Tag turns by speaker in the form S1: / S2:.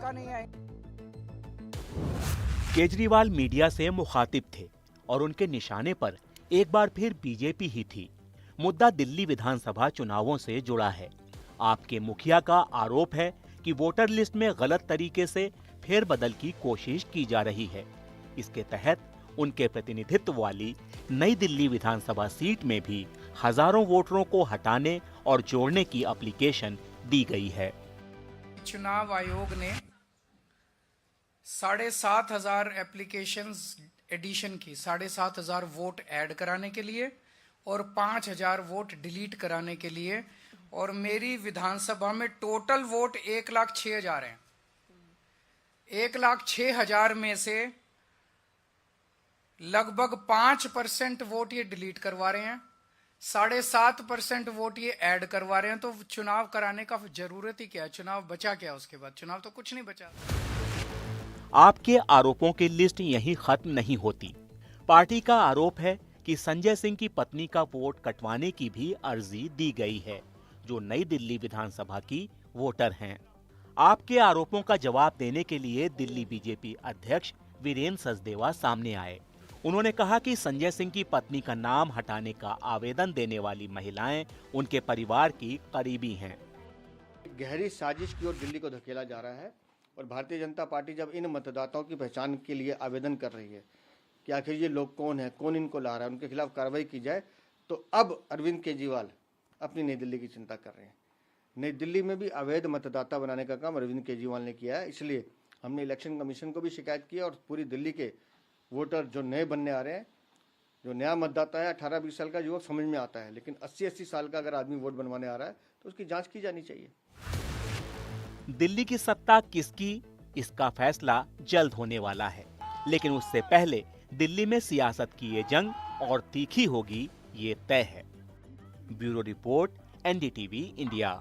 S1: पक्का नहीं आएंगे।
S2: केजरीवाल मीडिया से मुखातिब थे और उनके निशाने पर एक बार फिर बीजेपी ही थी। मुद्दा दिल्ली विधानसभा चुनावों से जुड़ा है। आपके मुखिया का आरोप है कि वोटर लिस्ट में गलत तरीके से फेरबदल की कोशिश की जा रही है। इसके तहत उनके प्रतिनिधित्व वाली नई दिल्ली विधानसभा सीट में भी हजारों वोटरों को हटाने और जोड़ने की एप्लीकेशन दी गई है।
S1: चुनाव आयोग ने 7,500 एप्लीकेशंस एडिशन की, 7,500 वोट ऐड कराने के लिए और 5,000 वोट डिलीट कराने के लिए, और मेरी विधानसभा में टोटल वोट 1,06,000 हैं। 1,06,000 में से लगभग 5% वोट ये डिलीट करवा रहे हैं, 7.5% वोट ये ऐड करवा रहे हैं। तो चुनाव कराने का जरूरत ही क्या है? चुनाव बचा क्या उसके बाद? चुनाव तो कुछ नहीं बचा।
S2: आपके आरोपों की लिस्ट यहीं खत्म नहीं होती। पार्टी का आरोप है कि संजय सिंह की पत्नी का वोट कटवाने की भी अर्जी दी गई है, जो नई दिल्ली विधानसभा की वोटर हैं। आपके आरोपों का जवाब देने के लिए दिल्ली बीजेपी अध्यक्ष वीरेंद्र सचदेवा सामने आए। उन्होंने कहा कि संजय सिंह की पत्नी का नाम हटाने का आवेदन देने वाली महिलाएं उनके परिवार की करीबी हैं।
S3: गहरी साजिश की ओर दिल्ली को धकेला जा रहा है और भारतीय जनता पार्टी जब इन मतदाताओं की पहचान के लिए आवेदन कर रही है कि आखिर ये लोग कौन है, कौन इनको ला रहा है, उनके खिलाफ कार्रवाई की जाए, तो अब अरविंद केजरीवाल अपनी नई दिल्ली की चिंता कर रहे हैं। नई दिल्ली में भी अवैध मतदाता बनाने का काम अरविंद केजरीवाल ने किया है। इसलिए हमने इलेक्शन कमीशन को भी शिकायत की और पूरी दिल्ली के वोटर जो नए बनने आ रहे हैं, जो नया मतदाता है 18-20 साल का युवक समझ में आता है, लेकिन 80-80 साल का अगर आदमी वोट बनवाने आ रहा है तो उसकी जांच की जानी चाहिए।
S2: दिल्ली की सत्ता किसकी, इसका फैसला जल्द होने वाला है, लेकिन उससे पहले दिल्ली में सियासत की ये जंग और तीखी होगी, ये तय है। Bureau report, NDTV India.